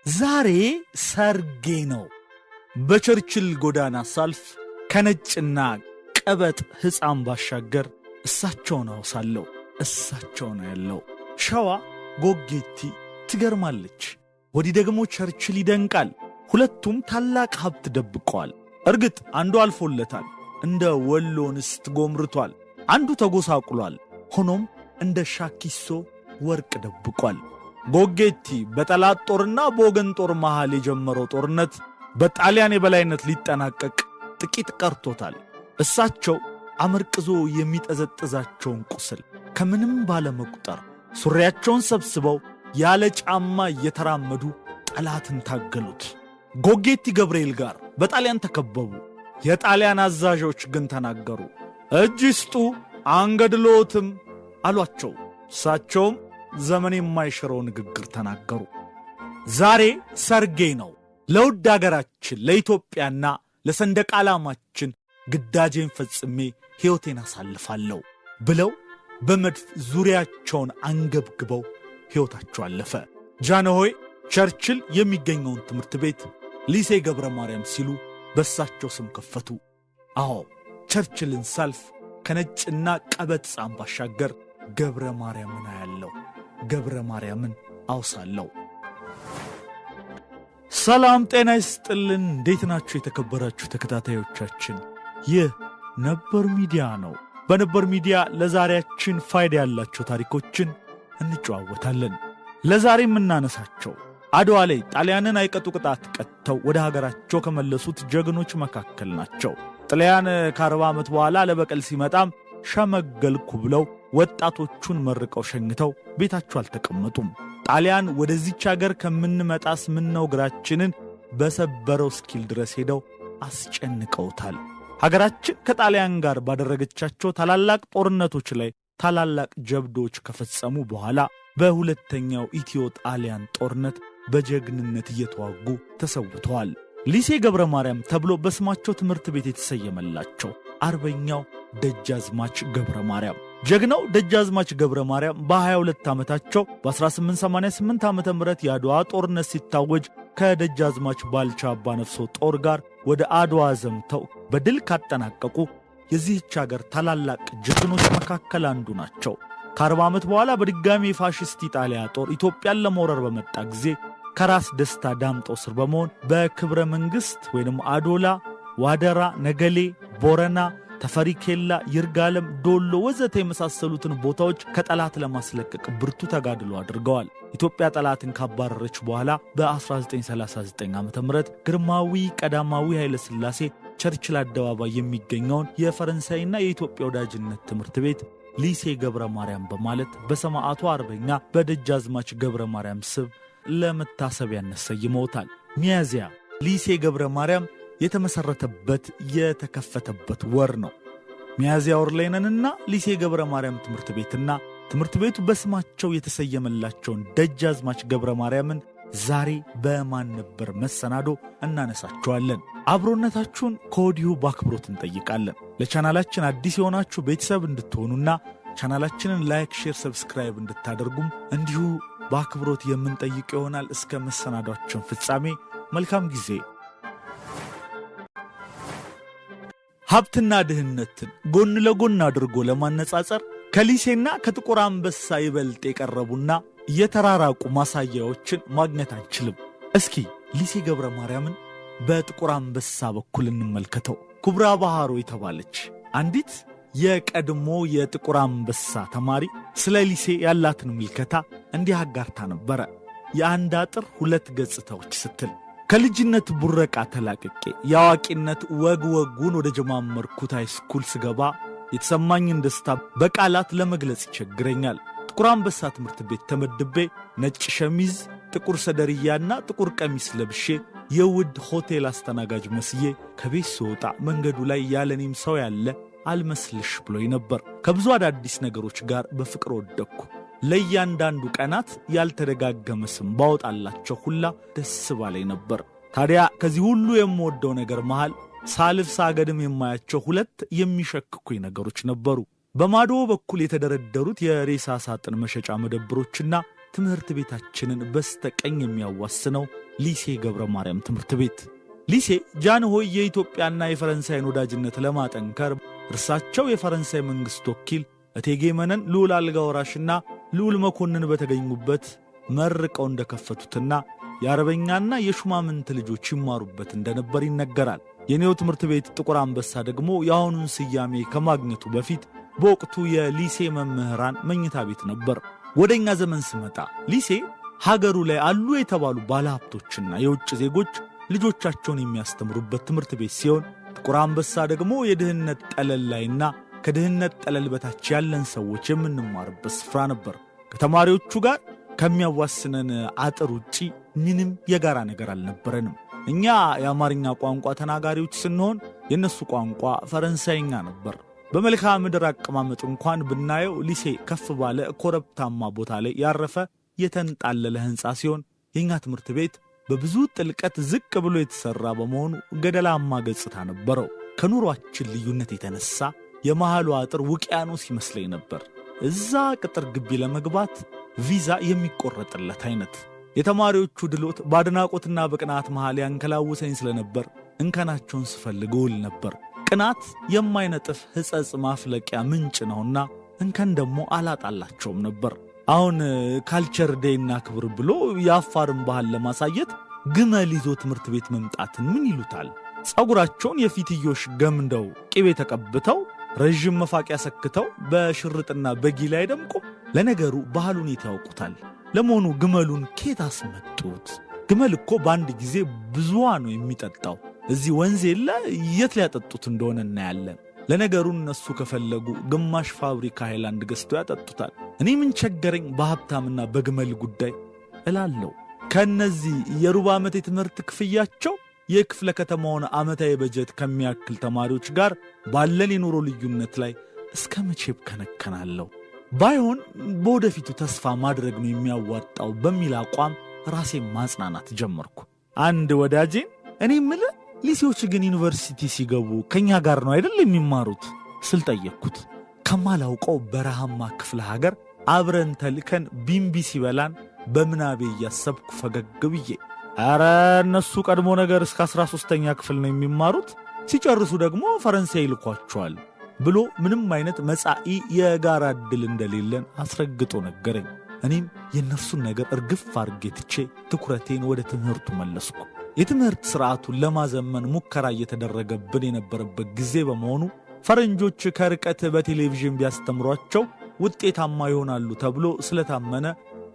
ዛሬ ሰርጌ ነው። በቸርችል ጎዳና ሳልፍ ከነጭና ቀበጥ ሕፃን ባሻገር እሳቸው ነው ሳለው እሳቸው ነው ያለው። ሸዋ ጎጌቲ ትገርማለች። ወዲህ ደግሞ ቸርችል ይደንቃል። ሁለቱም ታላቅ ሀብት ደብቀዋል። እርግጥ አንዱ አልፎለታል፣ እንደ ወሎ ንስት ጎምርቷል። አንዱ ተጎሳቁሏል። ሆኖም እንደ ሻኪሶ ወርቅ ደብቋል። ጎጌቲ በጠላት ጦርና በወገን ጦር መሃል የጀመረው ጦርነት በጣሊያን የበላይነት ሊጠናቀቅ ጥቂት ቀርቶታል። እሳቸው አመርቅዞ የሚጠዘጥዛቸውን ቁስል ከምንም ባለመቁጠር ሱሪያቸውን ሰብስበው ያለ ጫማ እየተራመዱ ጠላትን ታገሉት። ጎጌቲ ገብርኤል ጋር በጣሊያን ተከበቡ። የጣሊያን አዛዦች ግን ተናገሩ። እጅ ይስጡ አንገድሎትም አሏቸው። እሳቸውም ዘመን የማይሽረው ንግግር ተናገሩ። ዛሬ ሰርጌ ነው። ለውድ አገራችን ለኢትዮጵያና ለሰንደቅ ዓላማችን ግዳጄን ፈጽሜ ሕይወቴን አሳልፋለሁ ብለው በመድፍ ዙሪያቸውን አንገብግበው ሕይወታቸው አለፈ። ጃንሆይ ቸርችል የሚገኘውን ትምህርት ቤት ሊሴ ገብረ ማርያም ሲሉ በሳቸው ስም ከፈቱ። አዎ ቸርችልን ሳልፍ ከነጭና ቀበጥ ጻም ባሻገር ገብረ ማርያምን አያለው፣ ገብረ ማርያምን አውሳለሁ። ሰላም ጤና ይስጥልን። እንዴት ናችሁ የተከበራችሁ ተከታታዮቻችን? ይህ ነበር ሚዲያ ነው። በነበር ሚዲያ ለዛሬያችን ፋይዳ ያላቸው ታሪኮችን እንጨዋወታለን። ለዛሬ የምናነሳቸው አድዋ ላይ ጣሊያንን አይቀጡ ቅጣት ቀጥተው ወደ ሀገራቸው ከመለሱት ጀግኖች መካከል ናቸው። ጣሊያን ከ40 ዓመት በኋላ ለበቀል ሲመጣም ሸመገልኩ ብለው ወጣቶቹን መርቀው ሸኝተው ቤታቸው አልተቀመጡም። ጣሊያን ወደዚች ሀገር ከምንመጣስ ምነው እግራችንን በሰበረው እስኪል ድረስ ሄደው አስጨንቀውታል። ሀገራችን ከጣሊያን ጋር ባደረገቻቸው ታላላቅ ጦርነቶች ላይ ታላላቅ ጀብዶች ከፈጸሙ በኋላ በሁለተኛው ኢትዮ ጣሊያን ጦርነት በጀግንነት እየተዋጉ ተሰውተዋል። ሊሴ ገብረ ማርያም ተብሎ በስማቸው ትምህርት ቤት የተሰየመላቸው አርበኛው ደጃዝማች ገብረ ማርያም ጀግናው ደጃዝማች ገብረ ማርያም በ22 ዓመታቸው በ1888 ዓመተ ምህረት የአድዋ ጦርነት ሲታወጅ ከደጃዝማች ባልቻ አባነፍሶ ጦር ጋር ወደ አድዋ ዘምተው በድል ካጠናቀቁ የዚህች ሀገር ታላላቅ ጀግኖች መካከል አንዱ ናቸው። ከ40 ዓመት በኋላ በድጋሚ የፋሽስት ኢጣሊያ ጦር ኢትዮጵያን ለመውረር በመጣ ጊዜ ከራስ ደስታ ዳምጠው ስር በመሆን በክብረ መንግሥት ወይንም አዶላ፣ ዋደራ፣ ነገሌ፣ ቦረና፣ ተፈሪ ኬላ፣ ይርጋለም፣ ዶሎ ወዘተ የመሳሰሉትን ቦታዎች ከጠላት ለማስለቀቅ ብርቱ ተጋድሎ አድርገዋል። ኢትዮጵያ ጠላትን ካባረረች በኋላ በ1939 ዓ.ም ግርማዊ ቀዳማዊ ኃይለ ሥላሴ ቸርችል አደባባይ የሚገኘውን የፈረንሳይና የኢትዮጵያ ወዳጅነት ትምህርት ቤት ሊሴ ገብረ ማርያም በማለት በሰማዕቱ አርበኛ በደጃዝማች ገብረ ማርያም ስም ለመታሰቢያነት ሰይመውታል። ሚያዝያ ሊሴ ገብረ ማርያም የተመሰረተበት የተከፈተበት ወር ነው። ሚያዝያ ወር ላይ ነንና ሊሴ ገብረ ማርያም ትምህርት ቤትና ትምህርት ቤቱ በስማቸው የተሰየመላቸውን ደጃዝማች ገብረ ማርያምን ዛሬ በማን ነበር መሰናዶ እናነሳቸዋለን። አብሮነታችሁን ከወዲሁ በአክብሮት እንጠይቃለን። ለቻናላችን አዲስ የሆናችሁ ቤተሰብ እንድትሆኑና ቻናላችንን ላይክ፣ ሼር፣ ሰብስክራይብ እንድታደርጉም እንዲሁ በአክብሮት የምንጠይቅ ይሆናል። እስከ መሰናዷችን ፍጻሜ መልካም ጊዜ። ሀብትና ድህነትን ጎን ለጎን አድርጎ ለማነጻጸር ከሊሴና ከጥቁር አንበሳ ይበልጥ የቀረቡና የተራራቁ ማሳያዎችን ማግኘት አንችልም። እስኪ ሊሴ ገብረ ማርያምን በጥቁር አንበሳ በኩል እንመልከተው። ኩብራ ባህሩ የተባለች አንዲት የቀድሞ የጥቁር አንበሳ ተማሪ ስለ ሊሴ ያላትን ምልከታ እንዲህ አጋርታ ነበረ። የአንድ አጥር ሁለት ገጽታዎች ስትል ከልጅነት ቡረቃ ተላቅቄ የአዋቂነት ወጉን ወደ ጀማመርኩት ሃይስኩል ስገባ የተሰማኝን ደስታ በቃላት ለመግለጽ ይቸግረኛል። ጥቁር አንበሳ ትምህርት ቤት ተመድቤ ነጭ ሸሚዝ፣ ጥቁር ሰደርያና ጥቁር ቀሚስ ለብሼ የውድ ሆቴል አስተናጋጅ መስዬ ከቤት ስወጣ መንገዱ ላይ ያለኔም ሰው ያለ አልመስልሽ ብሎኝ ነበር። ከብዙ አዳዲስ ነገሮች ጋር በፍቅር ወደቅኩ። ለእያንዳንዱ ቀናት ያልተደጋገመ ስም ባወጣላቸው ሁላ ደስ ባለኝ ነበር። ታዲያ ከዚህ ሁሉ የምወደው ነገር መሃል ሳልፍ ሳገድም የማያቸው ሁለት የሚሸክኩኝ ነገሮች ነበሩ። በማዶ በኩል የተደረደሩት የሬሳ ሳጥን መሸጫ መደብሮችና ትምህርት ቤታችንን በስተቀኝ የሚያዋስነው ሊሴ ገብረ ማርያም ትምህርት ቤት። ሊሴ ጃንሆይ የኢትዮጵያና የፈረንሳይን ወዳጅነት ለማጠንከር እርሳቸው የፈረንሳይ መንግሥት ወኪል እቴጌ መነን ልዑል አልጋ ወራሽና ልዑል መኮንን በተገኙበት መርቀው እንደከፈቱትና የአረበኛና የሹማምንት ልጆች ይማሩበት እንደነበር ይነገራል። የኔው ትምህርት ቤት ጥቁር አንበሳ ደግሞ የአሁኑን ስያሜ ከማግኘቱ በፊት በወቅቱ የሊሴ መምህራን መኝታ ቤት ነበር። ወደኛ ዘመን ስመጣ ሊሴ ሀገሩ ላይ አሉ የተባሉ ባለሀብቶችና የውጭ ዜጎች ልጆቻቸውን የሚያስተምሩበት ትምህርት ቤት ሲሆን ጥቁር አንበሳ ደግሞ የድህነት ጠለል ላይና ከድህነት ጠለል በታች ያለን ሰዎች የምንማርበት ስፍራ ነበር። ከተማሪዎቹ ጋር ከሚያዋስነን አጥር ውጪ ምንም የጋራ ነገር አልነበረንም። እኛ የአማርኛ ቋንቋ ተናጋሪዎች ስንሆን የነሱ ቋንቋ ፈረንሳይኛ ነበር። በመልክዓ ምድር አቀማመጥ እንኳን ብናየው ሊሴ ከፍ ባለ ኮረብታማ ቦታ ላይ ያረፈ የተንጣለለ ሕንፃ ሲሆን የኛ ትምህርት ቤት በብዙ ጥልቀት ዝቅ ብሎ የተሰራ በመሆኑ ገደላማ ገጽታ ነበረው። ከኑሯችን ልዩነት የተነሳ የመሃሉ አጥር ውቅያኖስ ይመስለኝ ነበር። እዛ ቅጥር ግቢ ለመግባት ቪዛ የሚቆረጥለት አይነት። የተማሪዎቹ ድሎት በአድናቆትና በቅናት መሃል ያንከላውሰኝ ስለነበር እንከናቸውን ስፈልግ ውል ነበር። ቅናት የማይነጥፍ ሕጸጽ ማፍለቂያ ምንጭ ነውና እንከን ደግሞ አላጣላቸውም ነበር። አሁን ካልቸር ዴይና ክብር ብሎ የአፋርን ባህል ለማሳየት ግመል ይዞ ትምህርት ቤት መምጣትን ምን ይሉታል? ጸጉራቸውን የፊትዮሽ ገምደው ቅቤ ተቀብተው ረዥም መፋቂያ ሰክተው በሽርጥና በጊላ አይደምቁም? ለነገሩ ባህሉን የት ያውቁታል? ለመሆኑ ግመሉን ኬት አስመጡት? ግመል እኮ በአንድ ጊዜ ብዙዋ ነው የሚጠጣው። እዚህ ወንዝ የለ የት ሊያጠጡት እንደሆነ እናያለን። ለነገሩ እነሱ ከፈለጉ ግማሽ ፋብሪካ ሃይላንድ ገዝተው ያጠጡታል። እኔ ምን ቸገረኝ በሀብታምና በግመል ጉዳይ እላለሁ። ከነዚህ የሩብ ዓመት የትምህርት ክፍያቸው የክፍለ ከተማውን ዓመታዊ በጀት ከሚያክል ተማሪዎች ጋር ባለን የኑሮ ልዩነት ላይ እስከ መቼ ብከነከናለሁ? ባይሆን በወደፊቱ ተስፋ ማድረግ ነው የሚያዋጣው በሚል አቋም ራሴን ማጽናናት ጀመርኩ። አንድ ወዳጄን እኔ ምልህ ሊሴዎች ግን ዩኒቨርሲቲ ሲገቡ ከኛ ጋር ነው አይደል የሚማሩት ስል ጠየቅኩት። ከማላውቀው በረሃማ ክፍለ ሀገር አብረን ተልከን ቢምቢ ሲበላን በምናቤ እያሰብኩ ፈገግ ብዬ ኧረ እነሱ ቀድሞ ነገር እስከ 13ኛ ክፍል ነው የሚማሩት፣ ሲጨርሱ ደግሞ ፈረንሳይ ይልኳቸዋል ብሎ ምንም አይነት መጻኢ የጋራ ዕድል እንደሌለን አስረግጦ ነገረኝ። እኔም የእነርሱን ነገር እርግፍ አድርጌ ትቼ ትኩረቴን ወደ ትምህርቱ መለስኩ። የትምህርት ሥርዓቱን ለማዘመን ሙከራ እየተደረገብን የነበረበት ጊዜ በመሆኑ ፈረንጆች ከርቀት በቴሌቪዥን ቢያስተምሯቸው ውጤታማ ይሆናሉ ተብሎ ስለታመነ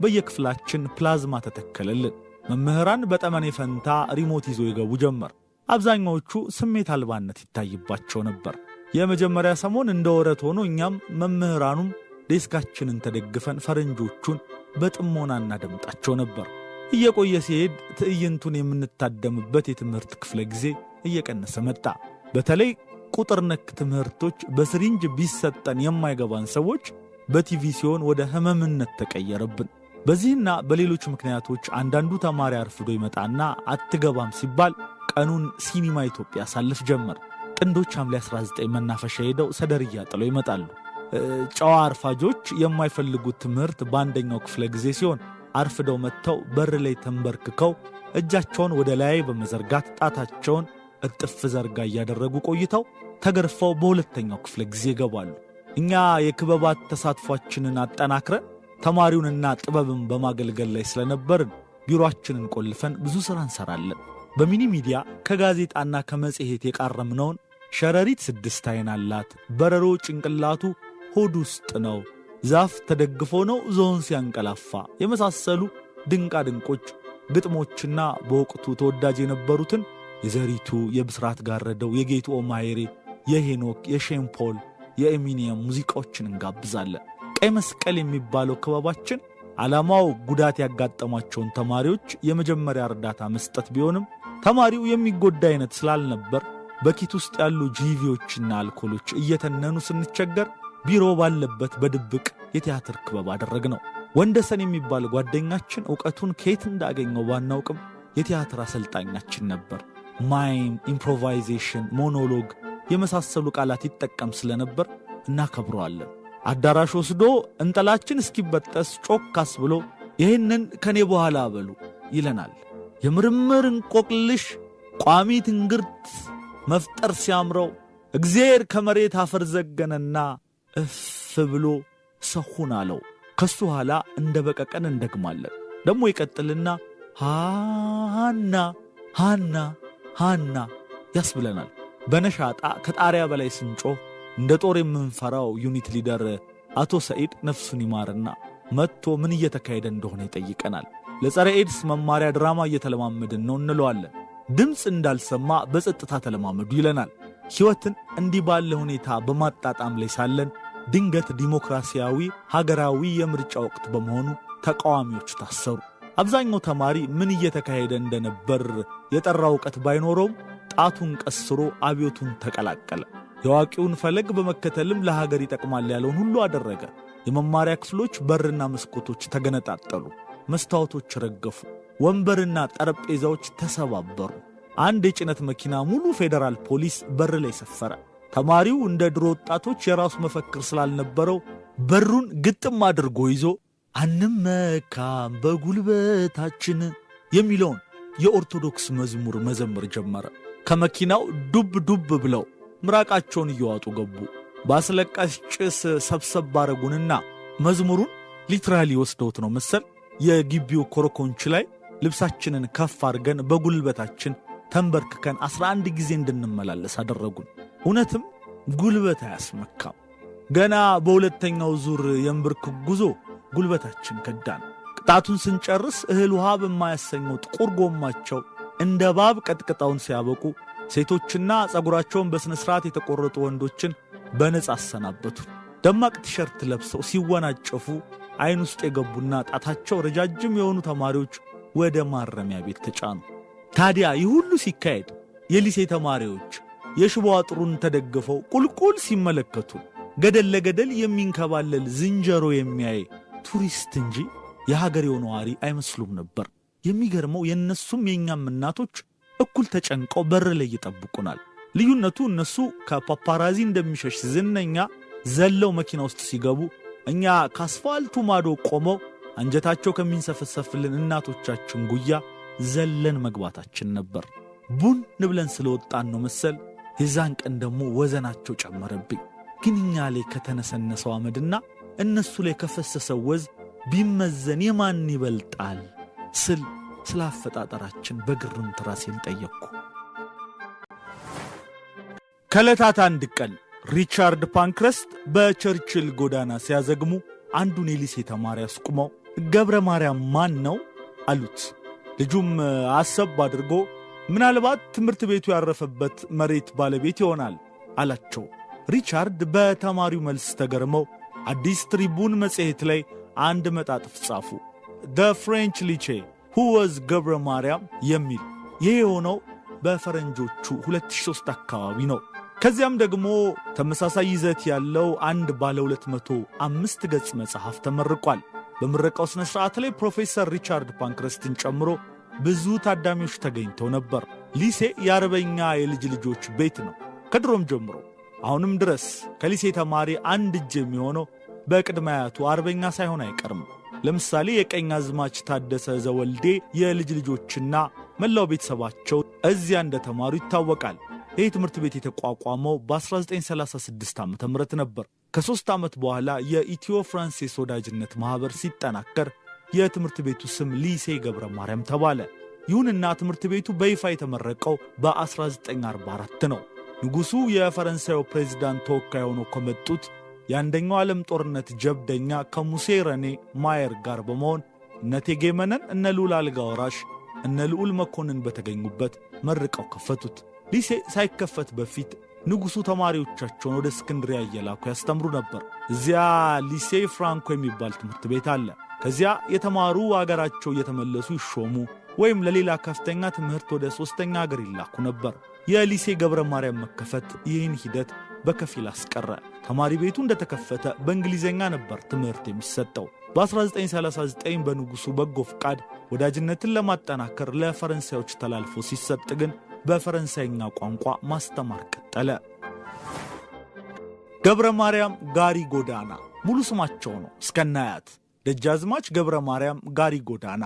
በየክፍላችን ፕላዝማ ተተከለልን። መምህራን በጠመኔ ፈንታ ሪሞት ይዞ ይገቡ ጀመር። አብዛኛዎቹ ስሜት አልባነት ይታይባቸው ነበር። የመጀመሪያ ሰሞን እንደ ወረት ሆኖ እኛም መምህራኑም ዴስካችንን ተደግፈን ፈረንጆቹን በጥሞና እናደምጣቸው ነበር። እየቆየ ሲሄድ ትዕይንቱን የምንታደምበት የትምህርት ክፍለ ጊዜ እየቀነሰ መጣ። በተለይ ቁጥር ነክ ትምህርቶች በስሪንጅ ቢሰጠን የማይገባን ሰዎች በቲቪ ሲሆን ወደ ህመምነት ተቀየረብን። በዚህና በሌሎች ምክንያቶች አንዳንዱ ተማሪ አርፍዶ ይመጣና አትገባም ሲባል ቀኑን ሲኒማ ኢትዮጵያ ያሳልፍ ጀመር። ጥንዶች ሐምሌ 19 መናፈሻ ሄደው ሰደርያ ጥለው ይመጣሉ። ጨዋ አርፋጆች የማይፈልጉት ትምህርት በአንደኛው ክፍለ ጊዜ ሲሆን አርፍደው መጥተው በር ላይ ተንበርክከው እጃቸውን ወደ ላይ በመዘርጋት ጣታቸውን እጥፍ ዘርጋ እያደረጉ ቆይተው ተገርፈው በሁለተኛው ክፍለ ጊዜ ይገባሉ። እኛ የክበባት ተሳትፏችንን አጠናክረን ተማሪውንና ጥበብን በማገልገል ላይ ስለነበርን ቢሮአችንን ቆልፈን ብዙ ሥራ እንሰራለን። በሚኒ ሚዲያ ከጋዜጣና ከመጽሔት የቃረምነውን ሸረሪት 6 አይን አላት፣ በረሮ ጭንቅላቱ ሆድ ውስጥ ነው፣ ዛፍ ተደግፎ ነው ዞን ሲያንቀላፋ የመሳሰሉ ድንቃ ድንቆች ግጥሞችና በወቅቱ ተወዳጅ የነበሩትን የዘሪቱ፣ የብስራት ጋረደው፣ የጌቱ ኦማይሬ፣ የሄኖክ፣ የሼምፖል፣ የኤሚኒየም ሙዚቃዎችን እንጋብዛለን። ቀይ መስቀል የሚባለው ክበባችን ዓላማው ጉዳት ያጋጠሟቸውን ተማሪዎች የመጀመሪያ እርዳታ መስጠት ቢሆንም ተማሪው የሚጎዳ አይነት ስላልነበር በኪት ውስጥ ያሉ ጂቪዎችና አልኮሎች እየተነኑ ስንቸገር ቢሮ ባለበት በድብቅ የቲያትር ክበብ አደረግነው። ወንደሰን የሚባል ጓደኛችን ዕውቀቱን ከየት እንዳገኘው ባናውቅም የቲያትር አሰልጣኛችን ነበር። ማይም፣ ኢምፕሮቫይዜሽን፣ ሞኖሎግ የመሳሰሉ ቃላት ይጠቀም ስለነበር እናከብረዋለን። አዳራሽ ወስዶ እንጠላችን እስኪበጠስ ጮካስ ብሎ ይህንን ከኔ በኋላ በሉ ይለናል። የምርምር እንቆቅልሽ ቋሚ ትንግርት መፍጠር ሲያምረው እግዚአብሔር ከመሬት አፈር ዘገነና እፍ ብሎ ሰሁን አለው። ከሱ ኋላ እንደ በቀቀን እንደግማለን። ደሞ ይቀጥልና ሃና ሃና ሃና ያስብለናል። በነሻጣ ከጣሪያ በላይ ስንጮህ እንደ ጦር የምንፈራው ዩኒት ሊደር አቶ ሰዒድ ነፍሱን ይማርና መጥቶ ምን እየተካሄደ እንደሆነ ይጠይቀናል። ለጸረ ኤድስ መማሪያ ድራማ እየተለማመድን ነው እንለዋለን። ድምፅ እንዳልሰማ በጸጥታ ተለማመዱ ይለናል። ሕይወትን እንዲህ ባለ ሁኔታ በማጣጣም ላይ ሳለን ድንገት ዲሞክራሲያዊ ሀገራዊ የምርጫ ወቅት በመሆኑ ተቃዋሚዎች ታሰሩ። አብዛኛው ተማሪ ምን እየተካሄደ እንደነበር የጠራ ዕውቀት ባይኖረውም ጣቱን ቀስሮ አብዮቱን ተቀላቀለ። የዋቂውን ፈለግ በመከተልም ለሀገር ይጠቅማል ያለውን ሁሉ አደረገ። የመማሪያ ክፍሎች በርና መስኮቶች ተገነጣጠሉ፣ መስታወቶች ረገፉ፣ ወንበርና ጠረጴዛዎች ተሰባበሩ። አንድ የጭነት መኪና ሙሉ ፌዴራል ፖሊስ በር ላይ ሰፈረ። ተማሪው እንደ ድሮ ወጣቶች የራሱ መፈክር ስላልነበረው በሩን ግጥም አድርጎ ይዞ አንመካም በጉልበታችን የሚለውን የኦርቶዶክስ መዝሙር መዘመር ጀመረ። ከመኪናው ዱብ ዱብ ብለው ምራቃቸውን እየዋጡ ገቡ። በአስለቃሽ ጭስ ሰብሰብ ባረጉንና መዝሙሩን ሊትራሊ ወስደውት ነው መሰል የግቢው ኮረኮንች ላይ ልብሳችንን ከፍ አድርገን በጉልበታችን ተንበርክከን 11 ጊዜ እንድንመላለስ አደረጉን። እውነትም ጉልበት አያስመካም። ገና በሁለተኛው ዙር የእንብርክ ጉዞ ጉልበታችን ከዳን። ቅጣቱን ስንጨርስ እህል ውሃ በማያሰኘው ጥቁር ጎማቸው እንደ ባብ ቀጥቅጣውን ሲያበቁ ሴቶችና ጸጉራቸውን በስነ ስርዓት የተቆረጡ ወንዶችን በነጻ አሰናበቱ። ደማቅ ቲሸርት ለብሰው ሲወናጨፉ አይን ውስጥ የገቡና ጣታቸው ረጃጅም የሆኑ ተማሪዎች ወደ ማረሚያ ቤት ተጫኑ። ታዲያ ይህ ሁሉ ሲካሄድ የሊሴ ተማሪዎች የሽቦ አጥሩን ተደግፈው ቁልቁል ሲመለከቱ ገደል ለገደል የሚንከባለል ዝንጀሮ የሚያይ ቱሪስት እንጂ የሀገሬው ነዋሪ አይመስሉም ነበር። የሚገርመው የነሱም የኛም እናቶች እኩል ተጨንቀው በር ላይ ይጠብቁናል። ልዩነቱ እነሱ ከፓፓራዚ እንደሚሸሽ ዝነኛ ዘለው መኪና ውስጥ ሲገቡ፣ እኛ ከአስፋልቱ ማዶ ቆመው አንጀታቸው ከሚንሰፈሰፍልን እናቶቻችን ጉያ ዘለን መግባታችን ነበር። ቡን ብለን ስለወጣን ነው መሰል የዛን ቀን ደግሞ ወዘናቸው ጨመረብኝ። ግን እኛ ላይ ከተነሰነሰው አመድና እነሱ ላይ ከፈሰሰው ወዝ ቢመዘን የማን ይበልጣል ስል ስላፈጣጠራችን በግርምት ራሴን ጠየቅኩ። ከዕለታት አንድ ቀን ሪቻርድ ፓንክረስት በቸርችል ጎዳና ሲያዘግሙ አንዱን የሊሴ ተማሪ አስቁመው ገብረ ማርያም ማን ነው አሉት። ልጁም አሰብ አድርጎ ምናልባት ትምህርት ቤቱ ያረፈበት መሬት ባለቤት ይሆናል አላቸው። ሪቻርድ በተማሪው መልስ ተገርመው አዲስ ትሪቡን መጽሔት ላይ አንድ መጣጥፍ ጻፉ። The French Lycée Who was ገብረ ማርያም የሚል። ይህ የሆነው በፈረንጆቹ 2003 አካባቢ ነው። ከዚያም ደግሞ ተመሳሳይ ይዘት ያለው አንድ ባለ 205 ገጽ መጽሐፍ ተመርቋል። በምረቃው ስነ ስርዓት ላይ ፕሮፌሰር ሪቻርድ ፓንክረስትን ጨምሮ ብዙ ታዳሚዎች ተገኝተው ነበር። ሊሴ የአርበኛ የልጅ ልጆች ቤት ነው ከድሮም ጀምሮ። አሁንም ድረስ ከሊሴ ተማሪ አንድ እጅ የሚሆነው በቅድመ አያቱ አርበኛ ሳይሆን አይቀርም። ለምሳሌ የቀኛዝማች ታደሰ ዘወልዴ የልጅ ልጆችና መላው ቤተሰባቸው እዚያ እንደተማሩ ይታወቃል። ይህ ትምህርት ቤት የተቋቋመው በ1936 ዓ.ም ነበር። ከ3 ዓመት በኋላ የኢትዮ ፍራንሴስ ወዳጅነት ማህበር ሲጠናከር የትምህርት ቤቱ ስም ሊሴ ገብረ ማርያም ተባለ። ይሁንና ትምህርት ቤቱ በይፋ የተመረቀው በ1944 ነው። ንጉሱ የፈረንሳዩ ፕሬዝዳንት ተወካይ ሆነው ከመጡት የአንደኛው ዓለም ጦርነት ጀብደኛ ከሙሴ ረኔ ማየር ጋር በመሆን እነ እቴጌ መነን፣ እነ ልዑል አልጋ ወራሽ፣ እነ ልዑል መኮንን በተገኙበት መርቀው ከፈቱት። ሊሴ ሳይከፈት በፊት ንጉሱ ተማሪዎቻቸውን ወደ እስክንድሪያ እየላኩ ያስተምሩ ነበር። እዚያ ሊሴ ፍራንኮ የሚባል ትምህርት ቤት አለ። ከዚያ የተማሩ አገራቸው እየተመለሱ ይሾሙ ወይም ለሌላ ከፍተኛ ትምህርት ወደ 3ኛ ሀገር ይላኩ ነበር። የሊሴ ገብረ ማርያም መከፈት ይህን ሂደት በከፊል አስቀረ። ተማሪ ቤቱ እንደተከፈተ በእንግሊዘኛ ነበር ትምህርት የሚሰጠው። በ1939 በንጉሱ በጎ ፍቃድ ወዳጅነትን ለማጠናከር ለፈረንሳዮች ተላልፎ ሲሰጥ ግን በፈረንሳይኛ ቋንቋ ማስተማር ቀጠለ። ገብረ ማርያም ጋሪ ጎዳና ሙሉ ስማቸው ነው። እስከናያት ደጃዝማች ገብረ ማርያም ጋሪ ጎዳና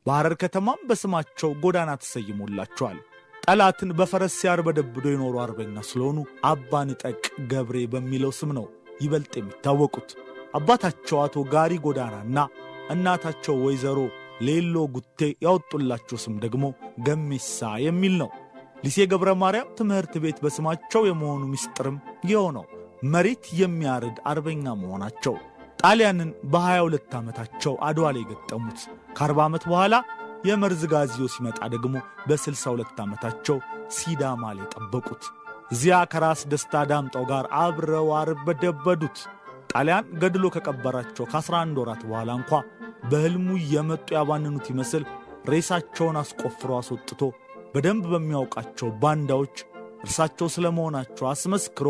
በሐረር ከተማም በስማቸው ጎዳና ተሰይሞላቸዋል። ጠላትን በፈረስ ሲያርበደብዶ የኖሩ አርበኛ ስለሆኑ አባ ንጠቅ ገብሬ በሚለው ስም ነው ይበልጥ የሚታወቁት። አባታቸው አቶ ጋሪ ጎዳናና እናታቸው ወይዘሮ ሌሎ ጉቴ ያወጡላቸው ስም ደግሞ ገሜሳ የሚል ነው። ሊሴ ገብረ ማርያም ትምህርት ቤት በስማቸው የመሆኑ ምስጢርም ይኸው ነው። መሬት የሚያርድ አርበኛ መሆናቸው። ጣሊያንን በ22 ዓመታቸው አድዋ ላይ ገጠሙት። ከ40 ዓመት በኋላ የመርዝ ጋዚዮ ሲመጣ ደግሞ በ62 ዓመታቸው ሲዳማ ላይ ጠበቁት። እዚያ ከራስ ደስታ ዳምጠው ጋር አብረው አርበደበዱት። ጣሊያን ገድሎ ከቀበራቸው ከ11 ወራት በኋላ እንኳ በሕልሙ እየመጡ ያባንኑት ይመስል ሬሳቸውን አስቆፍሮ አስወጥቶ በደንብ በሚያውቃቸው ባንዳዎች እርሳቸው ስለመሆናቸው አስመስክሮ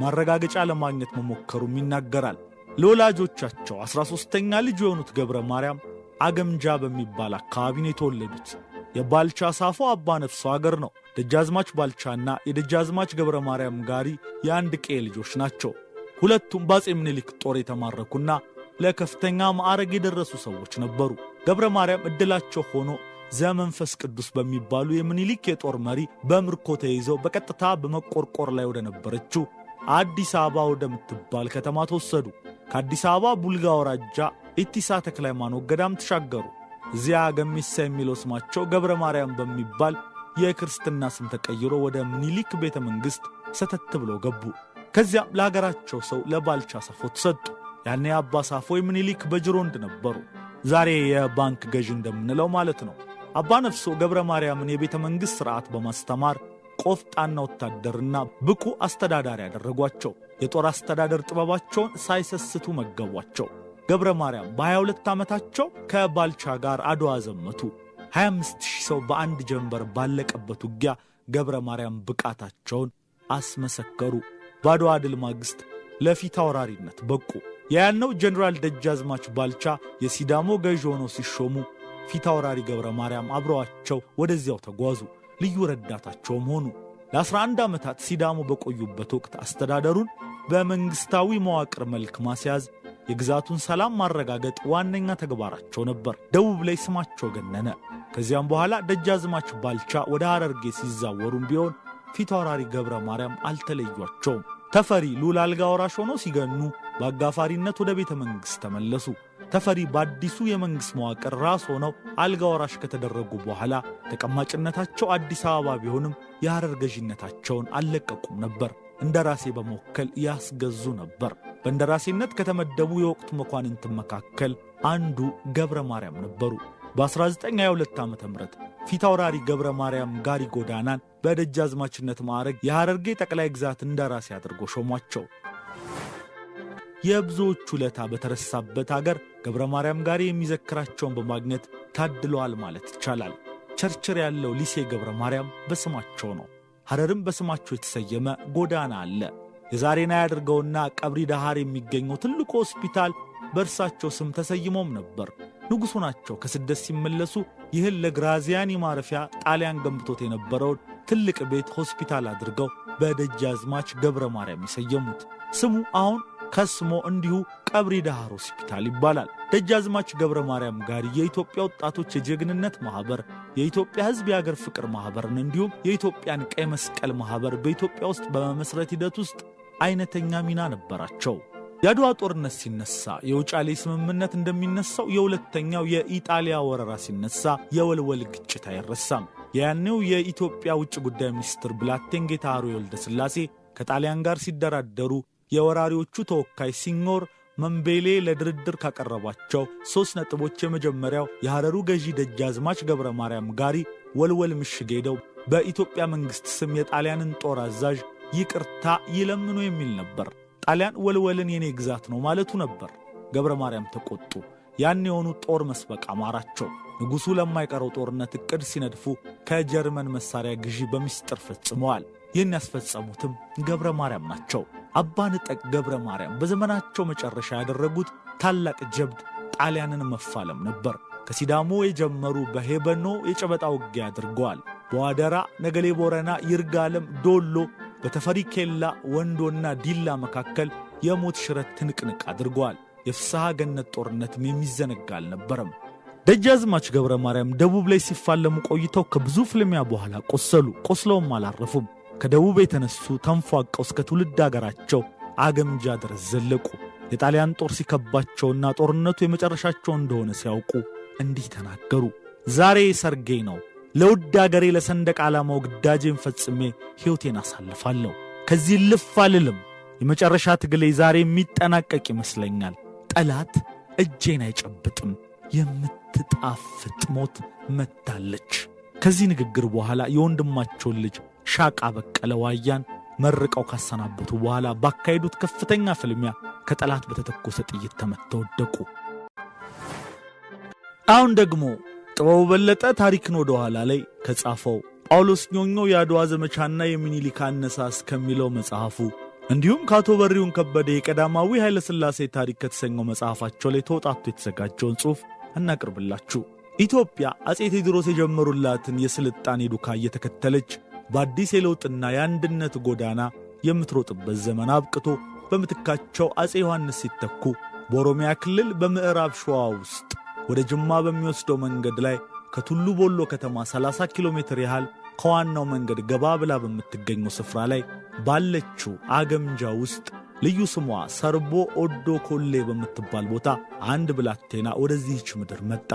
ማረጋገጫ ለማግኘት መሞከሩም ይናገራል። ለወላጆቻቸው 13ኛ ልጅ የሆኑት ገብረ ማርያም አገምጃ በሚባል አካባቢ ነው የተወለዱት። የባልቻ ሳፎ አባ ነፍሶ አገር ነው። ደጃዝማች ባልቻና የደጃዝማች ገብረ ማርያም ጋሪ የአንድ ቄ ልጆች ናቸው። ሁለቱም በአፄ ምኒልክ ጦር የተማረኩና ለከፍተኛ ማዕረግ የደረሱ ሰዎች ነበሩ። ገብረ ማርያም ዕድላቸው ሆኖ ዘመንፈስ ቅዱስ በሚባሉ የምኒልክ የጦር መሪ በምርኮ ተይዘው በቀጥታ በመቆርቆር ላይ ወደ ነበረችው አዲስ አበባ ወደምትባል ከተማ ተወሰዱ። ከአዲስ አበባ ቡልጋ ወራጃ ኢቲሳ ተክለ ሃይማኖት ገዳም ተሻገሩ። እዚያ ገሜሳ የሚለው ስማቸው ገብረ ማርያም በሚባል የክርስትና ስም ተቀይሮ ወደ ምኒልክ ቤተ መንግሥት ሰተት ብለው ገቡ። ከዚያም ለሀገራቸው ሰው ለባልቻ ሳፎ ተሰጡ። ያኔ አባ ሳፎ የምኒልክ በጅሮንድ ነበሩ። ዛሬ የባንክ ገዥ እንደምንለው ማለት ነው። አባ ነፍሶ ገብረ ማርያምን የቤተ መንግሥት ሥርዓት በማስተማር ቆፍጣና ወታደርና ብቁ አስተዳዳሪ ያደረጓቸው። የጦር አስተዳደር ጥበባቸውን ሳይሰስቱ መገቧቸው። ገብረ ማርያም በ22 ዓመታቸው ከባልቻ ጋር አድዋ ዘመቱ። 25,000 ሰው በአንድ ጀንበር ባለቀበት ውጊያ ገብረ ማርያም ብቃታቸውን አስመሰከሩ። በአድዋ ድል ማግስት ለፊት አውራሪነት በቁ። ያያነው ጀነራል ደጃዝማች ባልቻ የሲዳሞ ገዥ ሆነው ሲሾሙ ፊት አውራሪ ገብረ ማርያም አብረዋቸው ወደዚያው ተጓዙ። ልዩ ረዳታቸውም ሆኑ። ለ11 ዓመታት ሲዳሞ በቆዩበት ወቅት አስተዳደሩን በመንግሥታዊ መዋቅር መልክ ማስያዝ፣ የግዛቱን ሰላም ማረጋገጥ ዋነኛ ተግባራቸው ነበር። ደቡብ ላይ ስማቸው ገነነ። ከዚያም በኋላ ደጃዝማች ባልቻ ወደ ሐረርጌ ሲዛወሩም ቢሆን ፊት አውራሪ ገብረ ማርያም አልተለዩአቸውም። ተፈሪ ሉል አልጋ ወራሽ ሆነው ሲገኑ በአጋፋሪነት ወደ ቤተ መንግሥት ተመለሱ። ተፈሪ በአዲሱ የመንግሥት መዋቅር ራስ ሆነው አልጋ ወራሽ ከተደረጉ በኋላ ተቀማጭነታቸው አዲስ አበባ ቢሆንም የሐረር ገዥነታቸውን አልለቀቁም ነበር። እንደራሴ በመወከል ያስገዙ ነበር። በእንደራሴነት ከተመደቡ የወቅቱ መኳንንት መካከል አንዱ ገብረ ማርያም ነበሩ። በ1922 ዓ.ም ፊት አውራሪ ገብረ ማርያም ጋሪ ጎዳናን በደጃዝማችነት ማዕረግ የሐረርጌ ጠቅላይ ግዛት እንደራሴ አድርጎ ሾሟቸው። የብዙዎቹ ውለታ በተረሳበት አገር ገብረ ማርያም ጋሪ የሚዘክራቸውን በማግኘት ታድለዋል ማለት ይቻላል። ቸርችር ያለው ሊሴ ገብረ ማርያም በስማቸው ነው። ሐረርም በስማቸው የተሰየመ ጎዳና አለ። የዛሬና ያድርገውና ቀብሪ ዳሃር የሚገኘው ትልቁ ሆስፒታል በእርሳቸው ስም ተሰይሞም ነበር። ንጉሡ ናቸው ከስደት ሲመለሱ ይህን ለግራዚያኒ ማረፊያ ጣሊያን ገንብቶት የነበረውን ትልቅ ቤት ሆስፒታል አድርገው በደጃዝማች ገብረ ማርያም የሰየሙት። ስሙ አሁን ከስሞ እንዲሁ ቀብሪ ዳሃር ሆስፒታል ይባላል። ደጃዝማች ገብረ ማርያም ጋሪ የኢትዮጵያ ወጣቶች የጀግንነት ማኅበር፣ የኢትዮጵያ ሕዝብ የአገር ፍቅር ማኅበርን እንዲሁም የኢትዮጵያን ቀይ መስቀል ማኅበር በኢትዮጵያ ውስጥ በመመስረት ሂደት ውስጥ አይነተኛ ሚና ነበራቸው። የአድዋ ጦርነት ሲነሳ የውጫሌ ስምምነት እንደሚነሳው የሁለተኛው የኢጣሊያ ወረራ ሲነሳ የወልወል ግጭት አይረሳም። ያኔው የኢትዮጵያ ውጭ ጉዳይ ሚኒስትር ብላቴን ጌታ አርዌ ወልደ ሥላሴ ከጣሊያን ጋር ሲደራደሩ የወራሪዎቹ ተወካይ ሲኞር መንቤሌ ለድርድር ካቀረባቸው 3 ነጥቦች የመጀመሪያው የሐረሩ ገዢ ደጃዝማች ገብረ ማርያም ጋሪ ወልወል ምሽግ ሄደው በኢትዮጵያ መንግሥት ስም የጣሊያንን ጦር አዛዥ ይቅርታ ይለምኑ የሚል ነበር። ጣሊያን ወልወልን የኔ ግዛት ነው ማለቱ ነበር። ገብረ ማርያም ተቆጡ። ያን የሆኑ ጦር መስበቅ አማራቸው። ንጉሡ ለማይቀረው ጦርነት ዕቅድ ሲነድፉ ከጀርመን መሳሪያ ግዢ በሚስጥር ፈጽመዋል። ይህን ያስፈጸሙትም ገብረ ማርያም ናቸው። አባ ንጠቅ ገብረ ማርያም በዘመናቸው መጨረሻ ያደረጉት ታላቅ ጀብድ ጣሊያንን መፋለም ነበር። ከሲዳሞ የጀመሩ በሄበኖ የጨበጣ ውጊያ አድርገዋል። በዋደራ፣ ነገሌ ቦረና፣ ይርጋለም፣ ዶሎ፣ በተፈሪ ኬላ፣ ወንዶና ዲላ መካከል የሞት ሽረት ትንቅንቅ አድርገዋል። የፍስሐ ገነት ጦርነትም የሚዘነጋ አልነበረም። ደጃዝማች ገብረ ማርያም ደቡብ ላይ ሲፋለሙ ቆይተው ከብዙ ፍልሚያ በኋላ ቆስለውም አላረፉም። ከደቡብ የተነሱ ተንፏቀው እስከ ትውልድ አገራቸው አገምጃ ድረስ ዘለቁ። የጣሊያን ጦር ሲከባቸውና ጦርነቱ የመጨረሻቸው እንደሆነ ሲያውቁ እንዲህ ተናገሩ። ዛሬ ሰርጌ ነው። ለውድ አገሬ ለሰንደቅ ዓላማው ግዳጄን ፈጽሜ ሕይወቴን አሳልፋለሁ። ከዚህ ልፍ አልልም። የመጨረሻ ትግሌ ዛሬ የሚጠናቀቅ ይመስለኛል። ጠላት እጄን አይጨብጥም። የምትጣፍጥ ሞት መታለች። ከዚህ ንግግር በኋላ የወንድማቸውን ልጅ ሻቃ በቀለ ዋያን መርቀው ካሰናበቱ በኋላ ባካሄዱት ከፍተኛ ፍልሚያ ከጠላት በተተኮሰ ጥይት ተመተው ወደቁ። አሁን ደግሞ ጥበቡ በለጠ ታሪክን ወደ ኋላ ላይ ከጻፈው ጳውሎስ ኞኞ የአድዋ ዘመቻና የሚኒሊክ አነሳስ ከሚለው መጽሐፉ እንዲሁም ከአቶ በሪውን ከበደ የቀዳማዊ ኃይለ ሥላሴ ታሪክ ከተሰኘው መጽሐፋቸው ላይ ተወጣቶ የተዘጋጀውን ጽሑፍ እናቅርብላችሁ። ኢትዮጵያ አጼ ቴዎድሮስ የጀመሩላትን የስልጣኔ ዱካ እየተከተለች በአዲስ የለውጥና የአንድነት ጎዳና የምትሮጥበት ዘመን አብቅቶ በምትካቸው አጼ ዮሐንስ ሲተኩ በኦሮሚያ ክልል በምዕራብ ሸዋ ውስጥ ወደ ጅማ በሚወስደው መንገድ ላይ ከቱሉ ቦሎ ከተማ 30 ኪሎ ሜትር ያህል ከዋናው መንገድ ገባ ብላ በምትገኘው ስፍራ ላይ ባለችው አገምጃ ውስጥ ልዩ ስሟ ሰርቦ ኦዶ ኮሌ በምትባል ቦታ አንድ ብላቴና ወደዚህች ምድር መጣ።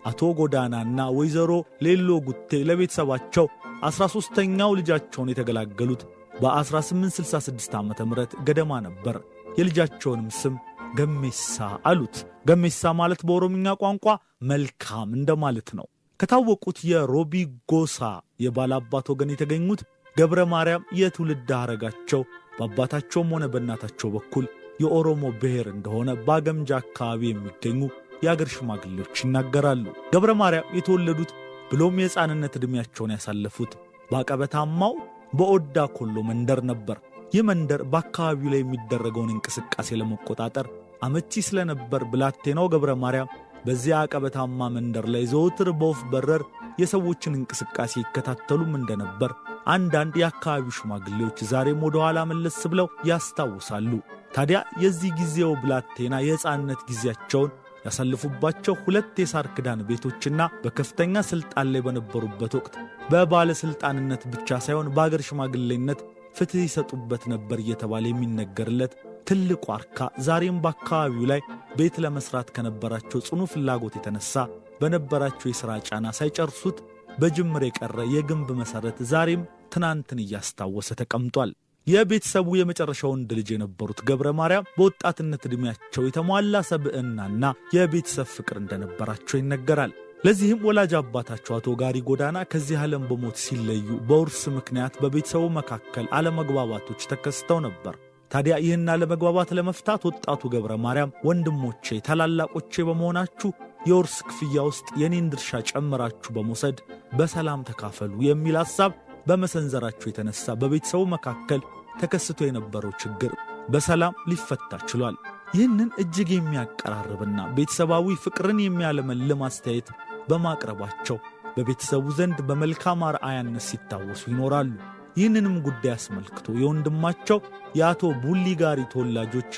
አቶ ጎዳናና ወይዘሮ ሌሎ ጉቴ ለቤተሰባቸው 13ኛው ልጃቸውን የተገላገሉት በ1866 ዓ.ም ገደማ ነበር። የልጃቸውንም ስም ገሜሳ አሉት። ገሜሳ ማለት በኦሮምኛ ቋንቋ መልካም እንደማለት ነው። ከታወቁት የሮቢ ጎሳ የባላባት ወገን የተገኙት ገብረ ማርያም የትውልድ ሐረጋቸው በአባታቸውም ሆነ በእናታቸው በኩል የኦሮሞ ብሔር እንደሆነ በአገምጃ አካባቢ የሚገኙ የአገር ሽማግሌዎች ይናገራሉ። ገብረ ማርያም የተወለዱት ብሎም የሕፃንነት ዕድሜያቸውን ያሳለፉት በአቀበታማው በኦዳ ኮሎ መንደር ነበር። ይህ መንደር በአካባቢው ላይ የሚደረገውን እንቅስቃሴ ለመቆጣጠር አመቺ ስለነበር ብላቴናው ገብረ ማርያም በዚያ አቀበታማ መንደር ላይ ዘወትር በወፍ በረር የሰዎችን እንቅስቃሴ ይከታተሉም እንደነበር አንዳንድ የአካባቢው ሽማግሌዎች ዛሬም ወደ ኋላ መለስ ብለው ያስታውሳሉ። ታዲያ የዚህ ጊዜው ብላቴና የሕፃንነት ጊዜያቸውን ያሳልፉባቸው ሁለት የሳር ክዳን ቤቶችና በከፍተኛ ሥልጣን ላይ በነበሩበት ወቅት በባለሥልጣንነት ብቻ ሳይሆን በአገር ሽማግሌነት ፍትሕ ይሰጡበት ነበር እየተባለ የሚነገርለት ትልቁ ዋርካ ዛሬም በአካባቢው ላይ ቤት ለመስራት ከነበራቸው ጽኑ ፍላጎት የተነሳ በነበራቸው የሥራ ጫና ሳይጨርሱት በጅምር የቀረ የግንብ መሠረት ዛሬም ትናንትን እያስታወሰ ተቀምጧል። የቤተሰቡ የመጨረሻ ወንድ ልጅ የነበሩት ገብረ ማርያም በወጣትነት ዕድሜያቸው የተሟላ ሰብዕናና የቤተሰብ ፍቅር እንደነበራቸው ይነገራል። ለዚህም ወላጅ አባታቸው አቶ ጋሪ ጎዳና ከዚህ ዓለም በሞት ሲለዩ በውርስ ምክንያት በቤተሰቡ መካከል አለመግባባቶች ተከስተው ነበር። ታዲያ ይህን አለመግባባት ለመፍታት ወጣቱ ገብረ ማርያም ወንድሞቼ ታላላቆቼ በመሆናችሁ የውርስ ክፍያ ውስጥ የኔን ድርሻ ጨምራችሁ በመውሰድ በሰላም ተካፈሉ የሚል ሐሳብ በመሰንዘራቸው የተነሳ በቤተሰቡ መካከል ተከስቶ የነበረው ችግር በሰላም ሊፈታ ችሏል። ይህንን እጅግ የሚያቀራርብና ቤተሰባዊ ፍቅርን የሚያለመልም አስተያየት በማቅረባቸው በቤተሰቡ ዘንድ በመልካም አርአያነት ሲታወሱ ይኖራሉ። ይህንንም ጉዳይ አስመልክቶ የወንድማቸው የአቶ ቡሊ ጋሪ ተወላጆች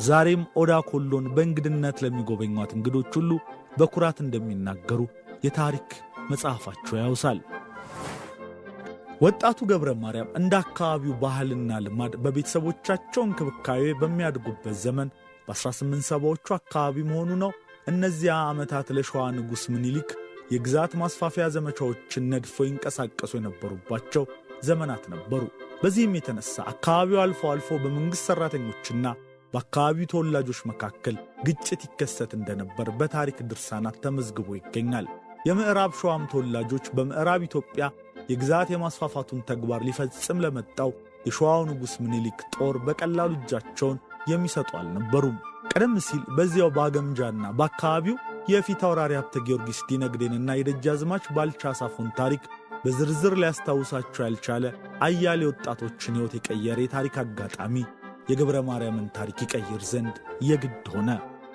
ዛሬም ኦዳ ኮሎን በእንግድነት ለሚጎበኟት እንግዶች ሁሉ በኩራት እንደሚናገሩ የታሪክ መጽሐፋቸው ያውሳል። ወጣቱ ገብረ ማርያም እንደ አካባቢው ባህልና ልማድ በቤተሰቦቻቸው እንክብካቤ በሚያድጉበት ዘመን በ1870ዎቹ አካባቢ መሆኑ ነው። እነዚያ ዓመታት ለሸዋ ንጉሥ ምኒልክ የግዛት ማስፋፊያ ዘመቻዎችን ነድፈው ይንቀሳቀሱ የነበሩባቸው ዘመናት ነበሩ። በዚህም የተነሳ አካባቢው አልፎ አልፎ በመንግሥት ሠራተኞችና በአካባቢው ተወላጆች መካከል ግጭት ይከሰት እንደነበር በታሪክ ድርሳናት ተመዝግቦ ይገኛል። የምዕራብ ሸዋም ተወላጆች በምዕራብ ኢትዮጵያ የግዛት የማስፋፋቱን ተግባር ሊፈጽም ለመጣው የሸዋው ንጉሥ ምኒልክ ጦር በቀላሉ እጃቸውን የሚሰጡ አልነበሩም። ቀደም ሲል በዚያው በአገምጃና በአካባቢው የፊት አውራሪ ሀብተ ጊዮርጊስ ዲነግዴንና የደጃዝማች ባልቻ ሳፎን ታሪክ በዝርዝር ሊያስታውሳቸው ያልቻለ አያሌ ወጣቶችን ሕይወት የቀየረ የታሪክ አጋጣሚ የገብረ ማርያምን ታሪክ ይቀይር ዘንድ የግድ ሆነ።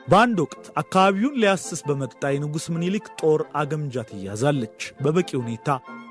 በአንድ ወቅት አካባቢውን ሊያስስ በመጣ የንጉሥ ምኒልክ ጦር አገምጃ ትያዛለች። በበቂ ሁኔታ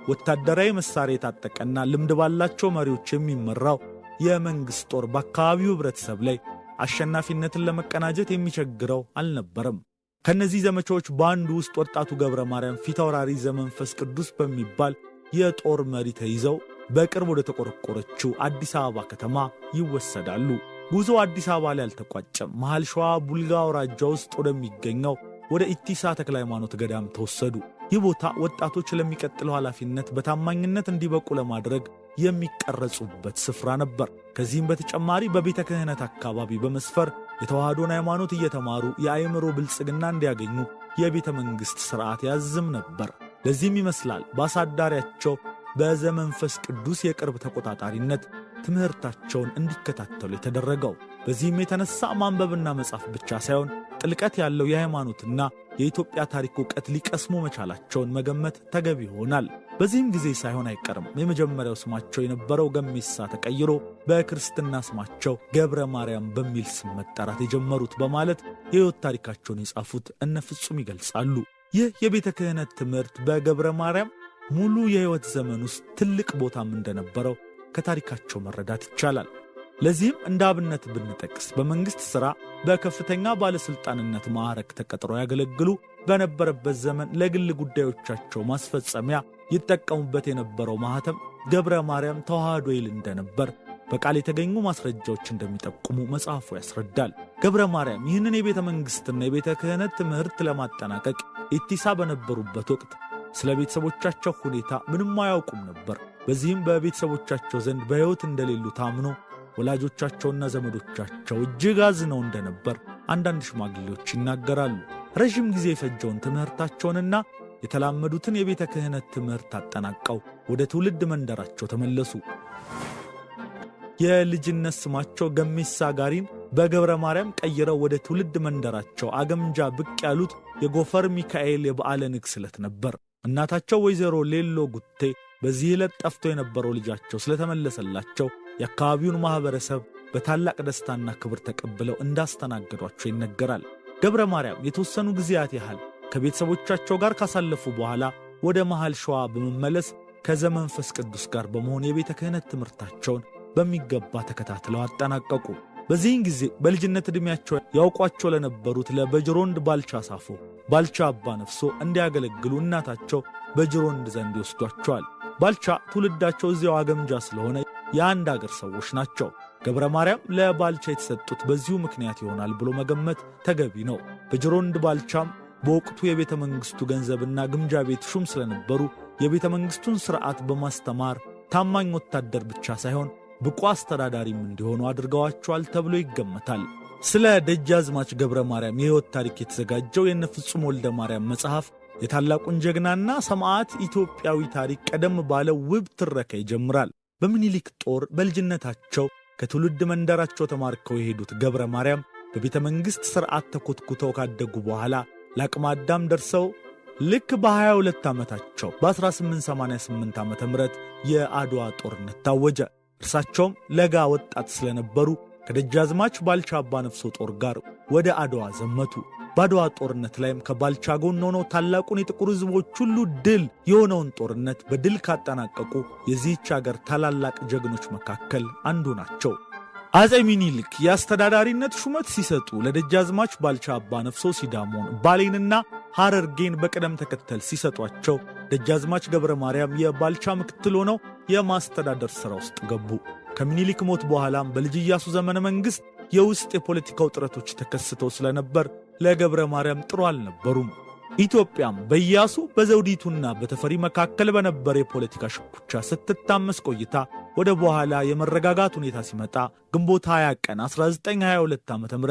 ወታደራዊ መሳሪያ የታጠቀና ልምድ ባላቸው መሪዎች የሚመራው የመንግሥት ጦር በአካባቢው ኅብረተሰብ ላይ አሸናፊነትን ለመቀናጀት የሚቸግረው አልነበረም። ከነዚህ ዘመቻዎች በአንዱ ውስጥ ወጣቱ ገብረ ማርያም ፊታውራሪ ዘመንፈስ ቅዱስ በሚባል የጦር መሪ ተይዘው በቅርብ ወደ ተቆረቆረችው አዲስ አበባ ከተማ ይወሰዳሉ። ጉዞ አዲስ አበባ ላይ አልተቋጨም። መሃል ሸዋ ቡልጋ አውራጃ ውስጥ ወደሚገኘው ወደ ኢቲሳ ተክለ ሃይማኖት ገዳም ተወሰዱ። ይህ ቦታ ወጣቶች ለሚቀጥለው ኃላፊነት በታማኝነት እንዲበቁ ለማድረግ የሚቀረጹበት ስፍራ ነበር። ከዚህም በተጨማሪ በቤተ ክህነት አካባቢ በመስፈር የተዋህዶን ሃይማኖት እየተማሩ የአእምሮ ብልጽግና እንዲያገኙ የቤተ መንግሥት ሥርዓት ያዝም ነበር። ለዚህም ይመስላል በአሳዳሪያቸው በዘመንፈስ ቅዱስ የቅርብ ተቆጣጣሪነት ትምህርታቸውን እንዲከታተሉ የተደረገው። በዚህም የተነሳ ማንበብና መጻፍ ብቻ ሳይሆን ጥልቀት ያለው የሃይማኖትና የኢትዮጵያ ታሪክ ዕውቀት ሊቀስሙ መቻላቸውን መገመት ተገቢ ይሆናል። በዚህም ጊዜ ሳይሆን አይቀርም የመጀመሪያው ስማቸው የነበረው ገሜሳ ተቀይሮ በክርስትና ስማቸው ገብረ ማርያም በሚል ስም መጠራት የጀመሩት በማለት የሕይወት ታሪካቸውን የጻፉት እነ ፍጹም ይገልጻሉ። ይህ የቤተ ክህነት ትምህርት በገብረ ማርያም ሙሉ የሕይወት ዘመን ውስጥ ትልቅ ቦታም እንደነበረው ከታሪካቸው መረዳት ይቻላል። ለዚህም እንደ አብነት ብንጠቅስ በመንግሥት ሥራ በከፍተኛ ባለሥልጣንነት ማዕረግ ተቀጥረው ያገለግሉ በነበረበት ዘመን ለግል ጉዳዮቻቸው ማስፈጸሚያ ይጠቀሙበት የነበረው ማኅተም ገብረ ማርያም ተዋህዶ ይል እንደነበር በቃል የተገኙ ማስረጃዎች እንደሚጠቁሙ መጽሐፉ ያስረዳል። ገብረ ማርያም ይህንን የቤተ መንግሥትና የቤተ ክህነት ትምህርት ለማጠናቀቅ ኢቲሳ በነበሩበት ወቅት ስለ ቤተሰቦቻቸው ሁኔታ ምንም አያውቁም ነበር። በዚህም በቤተሰቦቻቸው ዘንድ በሕይወት እንደሌሉ ታምኖ ወላጆቻቸውና ዘመዶቻቸው እጅግ አዝነው እንደነበር አንዳንድ ሽማግሌዎች ይናገራሉ። ረዥም ጊዜ የፈጀውን ትምህርታቸውንና የተላመዱትን የቤተ ክህነት ትምህርት አጠናቀው ወደ ትውልድ መንደራቸው ተመለሱ። የልጅነት ስማቸው ገሜሳ ጋሪን በገብረ ማርያም ቀይረው ወደ ትውልድ መንደራቸው አገምጃ ብቅ ያሉት የጎፈር ሚካኤል የበዓለ ንግሥ ዕለት ነበር። እናታቸው ወይዘሮ ሌሎ ጉቴ በዚህ ዕለት ጠፍቶ የነበረው ልጃቸው ስለተመለሰላቸው የአካባቢውን ማኅበረሰብ በታላቅ ደስታና ክብር ተቀብለው እንዳስተናገዷቸው ይነገራል። ገብረ ማርያም የተወሰኑ ጊዜያት ያህል ከቤተሰቦቻቸው ጋር ካሳለፉ በኋላ ወደ መሃል ሸዋ በመመለስ ከዘመንፈስ ቅዱስ ጋር በመሆን የቤተ ክህነት ትምህርታቸውን በሚገባ ተከታትለው አጠናቀቁ። በዚህን ጊዜ በልጅነት ዕድሜያቸው ያውቋቸው ለነበሩት ለበጅሮንድ ባልቻ ሳፎ ባልቻ አባ ነፍሶ እንዲያገለግሉ እናታቸው በጅሮንድ ዘንድ ይወስዷቸዋል። ባልቻ ትውልዳቸው እዚያው አገምጃ ስለሆነ የአንድ አገር ሰዎች ናቸው። ገብረ ማርያም ለባልቻ የተሰጡት በዚሁ ምክንያት ይሆናል ብሎ መገመት ተገቢ ነው። በጅሮንድ ባልቻም በወቅቱ የቤተ መንግሥቱ ገንዘብና ግምጃ ቤት ሹም ስለነበሩ የቤተ መንግሥቱን ሥርዓት በማስተማር ታማኝ ወታደር ብቻ ሳይሆን ብቁ አስተዳዳሪም እንዲሆኑ አድርገዋቸዋል ተብሎ ይገመታል። ስለ ደጃዝማች ገብረ ማርያም የሕይወት ታሪክ የተዘጋጀው የነ ፍጹም ወልደ ማርያም መጽሐፍ የታላቁን ጀግናና ሰማዕት ኢትዮጵያዊ ታሪክ ቀደም ባለው ውብ ትረካ ይጀምራል። በምኒልክ ጦር በልጅነታቸው ከትውልድ መንደራቸው ተማርከው የሄዱት ገብረ ማርያም በቤተ መንግሥት ሥርዓት ተኮትኩተው ካደጉ በኋላ ለአቅመ አዳም ደርሰው ልክ በ22 ዓመታቸው በ1888 ዓ.ም የአድዋ ጦርነት ታወጀ። እርሳቸውም ለጋ ወጣት ስለነበሩ ከደጃዝማች ባልቻ አባ ነፍሶ ጦር ጋር ወደ አድዋ ዘመቱ። በአድዋ ጦርነት ላይም ከባልቻ ጎን ሆነው ታላቁን የጥቁር ሕዝቦች ሁሉ ድል የሆነውን ጦርነት በድል ካጠናቀቁ የዚህች አገር ታላላቅ ጀግኖች መካከል አንዱ ናቸው። አፄ ሚኒሊክ የአስተዳዳሪነት ሹመት ሲሰጡ ለደጃዝማች ባልቻ አባ ነፍሶ ሲዳሞን፣ ባሌንና ሐረርጌን በቅደም ተከተል ሲሰጧቸው ደጃዝማች ገብረ ማርያም የባልቻ ምክትል ሆነው የማስተዳደር ሥራ ውስጥ ገቡ። ከሚኒሊክ ሞት በኋላም በልጅ ኢያሱ ዘመነ መንግሥት የውስጥ የፖለቲካ ውጥረቶች ተከስተው ስለነበር ለገብረ ማርያም ጥሩ አልነበሩም። ኢትዮጵያም በኢያሱ በዘውዲቱና በተፈሪ መካከል በነበረ የፖለቲካ ሽኩቻ ስትታመስ ቆይታ ወደ በኋላ የመረጋጋት ሁኔታ ሲመጣ ግንቦት 20 ቀን 1922 ዓ.ም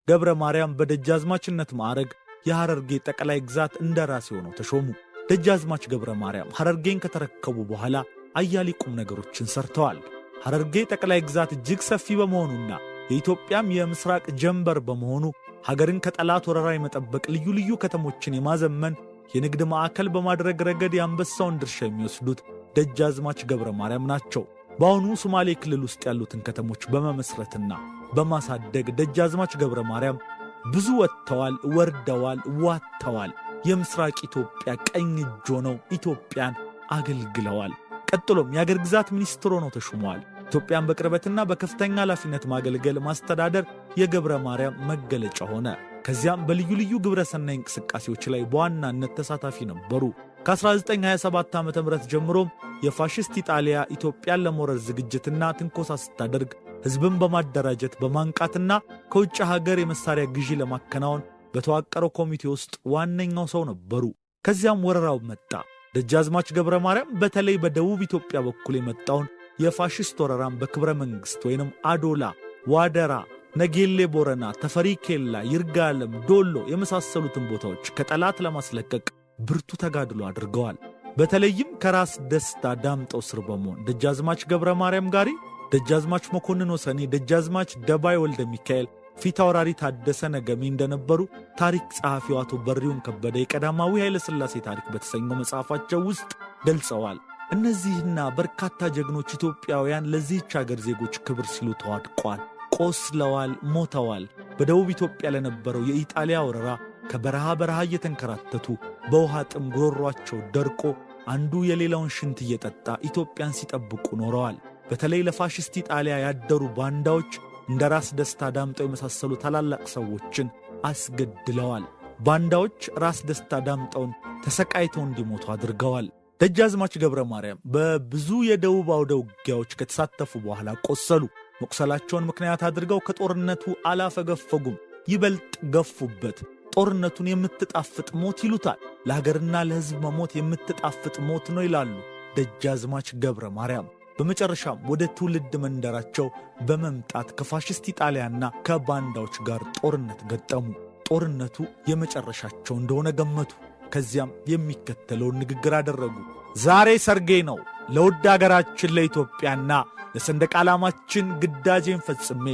ገብረ ማርያም በደጃዝማችነት ማዕረግ የሐረርጌ ጠቅላይ ግዛት እንደራሴ ሆነው ተሾሙ። ደጃዝማች ገብረ ማርያም ሐረርጌን ከተረከቡ በኋላ አያሌ ቁም ነገሮችን ሰርተዋል። ሐረርጌ ጠቅላይ ግዛት እጅግ ሰፊ በመሆኑና የኢትዮጵያም የምስራቅ ጀንበር በመሆኑ ሀገርን ከጠላት ወረራ የመጠበቅ ልዩ ልዩ ከተሞችን የማዘመን የንግድ ማዕከል በማድረግ ረገድ የአንበሳውን ድርሻ የሚወስዱት ደጃዝማች ገብረ ማርያም ናቸው። በአሁኑ ሶማሌ ክልል ውስጥ ያሉትን ከተሞች በመመስረትና በማሳደግ ደጃዝማች ገብረ ማርያም ብዙ ወጥተዋል፣ ወርደዋል፣ ዋጥተዋል። የምስራቅ ኢትዮጵያ ቀኝ እጅ ሆነው ኢትዮጵያን አገልግለዋል። ቀጥሎም የአገር ግዛት ሚኒስትር ሆነው ተሹመዋል። ኢትዮጵያን በቅርበትና በከፍተኛ ኃላፊነት ማገልገል፣ ማስተዳደር የገብረ ማርያም መገለጫ ሆነ። ከዚያም በልዩ ልዩ ግብረ ሰናይ እንቅስቃሴዎች ላይ በዋናነት ተሳታፊ ነበሩ። ከ1927 ዓ.ም ጀምሮም የፋሽስት ኢጣሊያ ኢትዮጵያን ለመውረር ዝግጅትና ትንኮሳ ስታደርግ ሕዝብን በማደራጀት በማንቃትና ከውጭ ሀገር የመሳሪያ ግዢ ለማከናወን በተዋቀረው ኮሚቴ ውስጥ ዋነኛው ሰው ነበሩ። ከዚያም ወረራው መጣ። ደጃዝማች ገብረ ማርያም በተለይ በደቡብ ኢትዮጵያ በኩል የመጣውን የፋሽስት ወረራም በክብረ መንግሥት ወይንም አዶላ፣ ዋደራ፣ ነጌሌ ቦረና፣ ተፈሪ ኬላ፣ ይርጋለም፣ ዶሎ የመሳሰሉትን ቦታዎች ከጠላት ለማስለቀቅ ብርቱ ተጋድሎ አድርገዋል። በተለይም ከራስ ደስታ ዳምጠው ስር በመሆን ደጃዝማች ገብረ ማርያም ጋሪ፣ ደጃዝማች መኮንን ወሰኔ፣ ደጃዝማች ደባይ ወልደ ሚካኤል፣ ፊት አውራሪ ታደሰ ነገሜ እንደነበሩ ታሪክ ጸሐፊው አቶ በሪውን ከበደ የቀዳማዊ ኃይለ ሥላሴ ታሪክ በተሰኘው መጽሐፋቸው ውስጥ ገልጸዋል። እነዚህና በርካታ ጀግኖች ኢትዮጵያውያን ለዚህች አገር ዜጎች ክብር ሲሉ ተዋድቀዋል፣ ቆስለዋል፣ ሞተዋል። በደቡብ ኢትዮጵያ ለነበረው የኢጣሊያ ወረራ ከበረሃ በረሃ እየተንከራተቱ በውሃ ጥም ጉሮሯቸው ደርቆ አንዱ የሌላውን ሽንት እየጠጣ ኢትዮጵያን ሲጠብቁ ኖረዋል። በተለይ ለፋሽስት ኢጣሊያ ያደሩ ባንዳዎች እንደ ራስ ደስታ ዳምጠው የመሳሰሉ ታላላቅ ሰዎችን አስገድለዋል። ባንዳዎች ራስ ደስታ ዳምጠውን ተሰቃይተው እንዲሞቱ አድርገዋል። ደጃዝማች ገብረ ማርያም በብዙ የደቡብ አውደ ውጊያዎች ከተሳተፉ በኋላ ቆሰሉ። መቁሰላቸውን ምክንያት አድርገው ከጦርነቱ አላፈገፈጉም፣ ይበልጥ ገፉበት። ጦርነቱን የምትጣፍጥ ሞት ይሉታል። ለሀገርና ለሕዝብ መሞት የምትጣፍጥ ሞት ነው ይላሉ ደጃዝማች ገብረ ማርያም። በመጨረሻም ወደ ትውልድ መንደራቸው በመምጣት ከፋሽስት ኢጣሊያና ከባንዳዎች ጋር ጦርነት ገጠሙ። ጦርነቱ የመጨረሻቸው እንደሆነ ገመቱ። ከዚያም የሚከተለውን ንግግር አደረጉ። ዛሬ ሰርጌ ነው። ለውድ አገራችን ለኢትዮጵያና ለሰንደቅ ዓላማችን ግዳጄን ፈጽሜ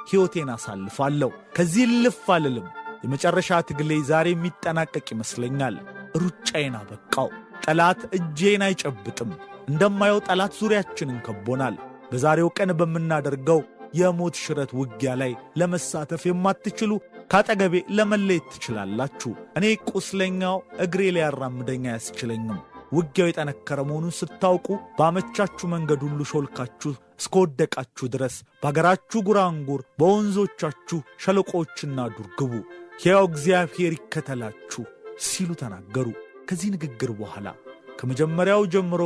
ሕይወቴን አሳልፋለሁ። ከዚህ ልፍ አልልም። የመጨረሻ ትግሌ ዛሬ የሚጠናቀቅ ይመስለኛል። ሩጫዬን አበቃው። ጠላት እጄን አይጨብጥም። እንደማየው ጠላት ዙሪያችንን ከቦናል። በዛሬው ቀን በምናደርገው የሞት ሽረት ውጊያ ላይ ለመሳተፍ የማትችሉ ካጠገቤ ለመለየት ትችላላችሁ። እኔ ቁስለኛው እግሬ ሊያራምደኝ አያስችለኝም። ውጊያው የጠነከረ መሆኑን ስታውቁ ባመቻችሁ መንገድ ሁሉ ሾልካችሁ እስከወደቃችሁ ድረስ በአገራችሁ ጉራንጉር፣ በወንዞቻችሁ ሸለቆችና ዱር ግቡ። ሕያው እግዚአብሔር ይከተላችሁ ሲሉ ተናገሩ። ከዚህ ንግግር በኋላ ከመጀመሪያው ጀምሮ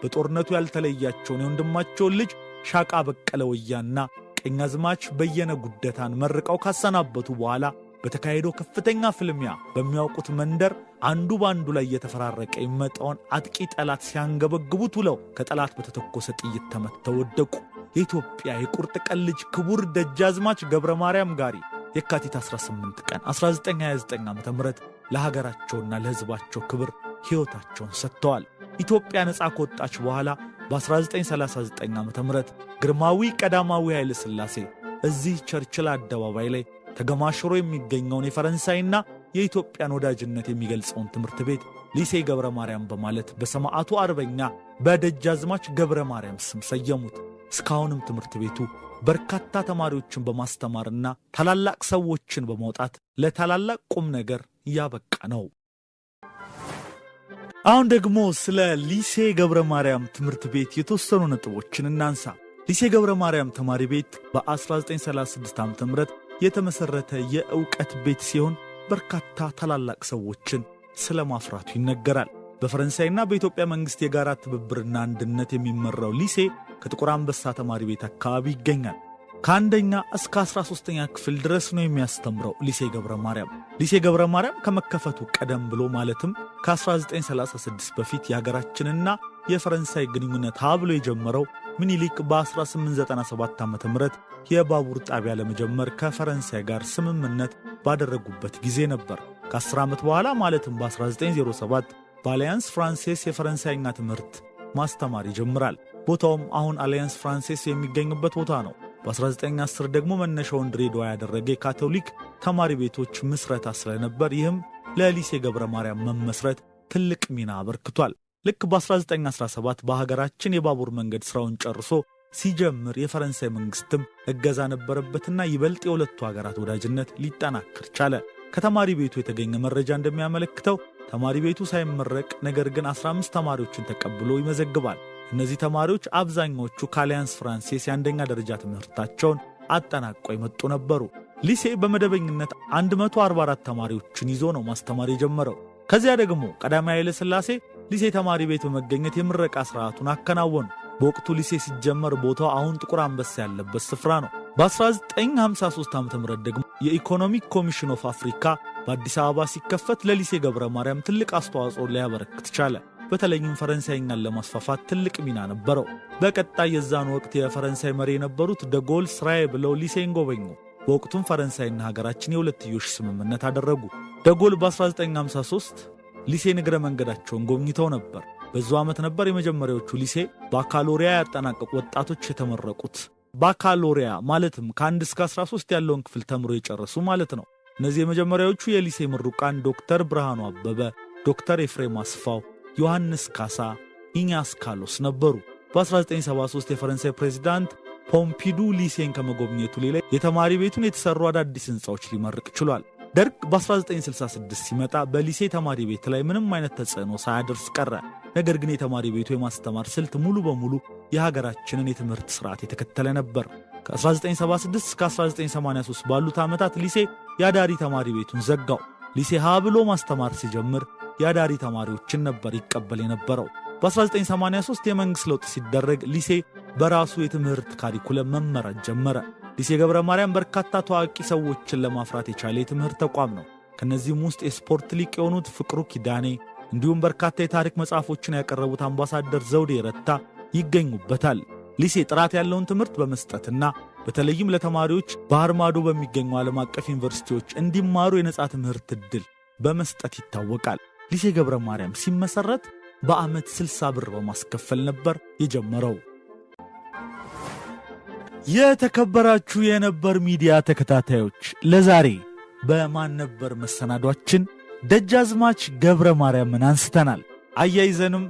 በጦርነቱ ያልተለያቸውን የወንድማቸውን ልጅ ሻቃ በቀለ ወያና ቀኛዝማች በየነ ጉደታን መርቀው ካሰናበቱ በኋላ በተካሄደው ከፍተኛ ፍልሚያ በሚያውቁት መንደር አንዱ ባንዱ ላይ የተፈራረቀ የሚመጣውን አጥቂ ጠላት ሲያንገበግቡት ውለው ከጠላት በተተኮሰ ጥይት ተመተው ወደቁ። የኢትዮጵያ የቁርጥ ቀን ልጅ ክቡር ደጃዝማች ገብረ ማርያም ጋሪ የካቲት 18 ቀን 1929 ዓ.ም ለሀገራቸውና ለሕዝባቸው ክብር ሕይወታቸውን ሰጥተዋል። ኢትዮጵያ ነፃ ከወጣች በኋላ በ1939 ዓ.ም ግርማዊ ቀዳማዊ ኃይለ ሥላሴ እዚህ ቸርችል አደባባይ ላይ ተገማሽሮ የሚገኘውን የፈረንሳይና የኢትዮጵያን ወዳጅነት የሚገልጸውን ትምህርት ቤት ሊሴ ገብረ ማርያም በማለት በሰማዕቱ አርበኛ በደጃዝማች ገብረ ማርያም ስም ሰየሙት። እስካሁንም ትምህርት ቤቱ በርካታ ተማሪዎችን በማስተማርና ታላላቅ ሰዎችን በማውጣት ለታላላቅ ቁም ነገር ያበቃ ነው። አሁን ደግሞ ስለ ሊሴ ገብረ ማርያም ትምህርት ቤት የተወሰኑ ነጥቦችን እናንሳ። ሊሴ ገብረ ማርያም ተማሪ ቤት በ1936 ዓ.ም የተመሠረተ የዕውቀት ቤት ሲሆን በርካታ ታላላቅ ሰዎችን ስለ ማፍራቱ ይነገራል። በፈረንሳይና በኢትዮጵያ መንግሥት የጋራ ትብብርና አንድነት የሚመራው ሊሴ ከጥቁር አንበሳ ተማሪ ቤት አካባቢ ይገኛል። ከአንደኛ እስከ 13ኛ ክፍል ድረስ ነው የሚያስተምረው ሊሴ ገብረ ማርያም። ሊሴ ገብረ ማርያም ከመከፈቱ ቀደም ብሎ ማለትም ከ1936 በፊት የሀገራችንና የፈረንሳይ ግንኙነት ብሎ የጀመረው ምኒልክ በ1897 ዓ.ም የባቡር ጣቢያ ለመጀመር ከፈረንሳይ ጋር ስምምነት ባደረጉበት ጊዜ ነበር። ከ10 ዓመት በኋላ ማለትም በ1907 በአሊያንስ ፍራንሴስ የፈረንሳይኛ ትምህርት ማስተማር ይጀምራል። ቦታውም አሁን አሊያንስ ፍራንሴስ የሚገኝበት ቦታ ነው። በ1910 ደግሞ መነሻውን ድሬዳዋ ያደረገ የካቶሊክ ተማሪ ቤቶች ምስረታ ስለነበር ይህም ለሊሴ ገብረ ማርያም መመስረት ትልቅ ሚና አበርክቷል። ልክ በ1917 በሀገራችን የባቡር መንገድ ሥራውን ጨርሶ ሲጀምር የፈረንሳይ መንግሥትም እገዛ ነበረበትና ይበልጥ የሁለቱ ሀገራት ወዳጅነት ሊጠናከር ቻለ። ከተማሪ ቤቱ የተገኘ መረጃ እንደሚያመለክተው ተማሪ ቤቱ ሳይመረቅ ነገር ግን 15 ተማሪዎችን ተቀብሎ ይመዘግባል። እነዚህ ተማሪዎች አብዛኞቹ ከአሊያንስ ፍራንሴስ የአንደኛ ደረጃ ትምህርታቸውን አጠናቀው የመጡ ነበሩ። ሊሴ በመደበኝነት 144 ተማሪዎችን ይዞ ነው ማስተማር የጀመረው። ከዚያ ደግሞ ቀዳማዊ ኃይለ ሥላሴ ሊሴ ተማሪ ቤት በመገኘት የምረቃ ሥርዓቱን አከናወኑ። በወቅቱ ሊሴ ሲጀመር ቦታው አሁን ጥቁር አንበሳ ያለበት ስፍራ ነው። በ1953 ዓ.ም ደግሞ የኢኮኖሚክ ኮሚሽን ኦፍ አፍሪካ በአዲስ አበባ ሲከፈት ለሊሴ ገብረ ማርያም ትልቅ አስተዋጽኦ ሊያበረክት ቻለ። በተለይም ፈረንሳይኛን ለማስፋፋት ትልቅ ሚና ነበረው። በቀጣይ የዛን ወቅት የፈረንሳይ መሪ የነበሩት ደጎል ስራዬ ብለው ሊሴን ጎበኙ። በወቅቱም ፈረንሳይና ሀገራችን የሁለትዮሽ ስምምነት አደረጉ። ደጎል በ1953 ሊሴን እግረ መንገዳቸውን ጎብኝተው ነበር። በዛው ዓመት ነበር የመጀመሪያዎቹ ሊሴ ባካሎሪያ ያጠናቀቁ ወጣቶች የተመረቁት። ባካሎሪያ ማለትም ከ1 እስከ 13 ያለውን ክፍል ተምሮ የጨረሱ ማለት ነው። እነዚህ የመጀመሪያዎቹ የሊሴ ምሩቃን ዶክተር ብርሃኑ አበበ፣ ዶክተር ኤፍሬም አስፋው፣ ዮሐንስ ካሳ፣ ኢኛስ ካሎስ ነበሩ። በ1973 የፈረንሳይ ፕሬዝዳንት ፖምፒዱ ሊሴን ከመጎብኘቱ ሌላ የተማሪ ቤቱን የተሰሩ አዳዲስ ሕንፃዎች ሊመርቅ ችሏል። ደርግ በ1966 ሲመጣ በሊሴ ተማሪ ቤት ላይ ምንም አይነት ተጽዕኖ ሳያደርስ ቀረ። ነገር ግን የተማሪ ቤቱ የማስተማር ስልት ሙሉ በሙሉ የሀገራችንን የትምህርት ሥርዓት የተከተለ ነበር። ከ1976 እስከ 1983 ባሉት ዓመታት ሊሴ የአዳሪ ተማሪ ቤቱን ዘጋው። ሊሴ ሀ ብሎ ማስተማር ሲጀምር የአዳሪ ተማሪዎችን ነበር ይቀበል የነበረው። በ1983 የመንግሥት ለውጥ ሲደረግ ሊሴ በራሱ የትምህርት ካሪኩለም መመራት ጀመረ። ሊሴ ገብረ ማርያም በርካታ ታዋቂ ሰዎችን ለማፍራት የቻለ የትምህርት ተቋም ነው። ከነዚህም ውስጥ የስፖርት ሊቅ የሆኑት ፍቅሩ ኪዳኔ እንዲሁም በርካታ የታሪክ መጽሐፎችን ያቀረቡት አምባሳደር ዘውዴ ረታ ይገኙበታል። ሊሴ ጥራት ያለውን ትምህርት በመስጠትና በተለይም ለተማሪዎች ባህር ማዶ በሚገኙ ዓለም አቀፍ ዩኒቨርሲቲዎች እንዲማሩ የነጻ ትምህርት ዕድል በመስጠት ይታወቃል። ሊሴ ገብረ ማርያም ሲመሰረት በዓመት 60 ብር በማስከፈል ነበር የጀመረው። የተከበራችሁ የነበር ሚዲያ ተከታታዮች ለዛሬ በማን ነበር መሰናዷችን ደጃዝማች ገብረ ማርያምን አንስተናል። አያይዘንም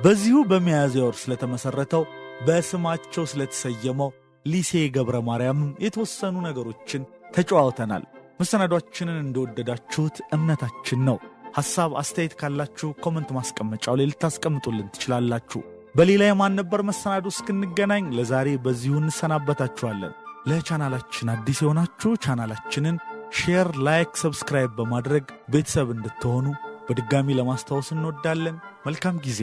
በዚሁ በሚያዝያ ወር ስለተመሰረተው በስማቸው ስለተሰየመው ሊሴ ገብረ ማርያም የተወሰኑ ነገሮችን ተጨዋውተናል። መሰናዷችንን እንደወደዳችሁት እምነታችን ነው። ሐሳብ አስተያየት ካላችሁ ኮሜንት ማስቀመጫው ላይ ልታስቀምጡልን ትችላላችሁ። በሌላ የማን ነበር መሰናዶ እስክንገናኝ ለዛሬ በዚሁ እንሰናበታችኋለን። ለቻናላችን አዲስ የሆናችሁ ቻናላችንን ሼር፣ ላይክ፣ ሰብስክራይብ በማድረግ ቤተሰብ እንድትሆኑ በድጋሚ ለማስታወስ እንወዳለን። መልካም ጊዜ።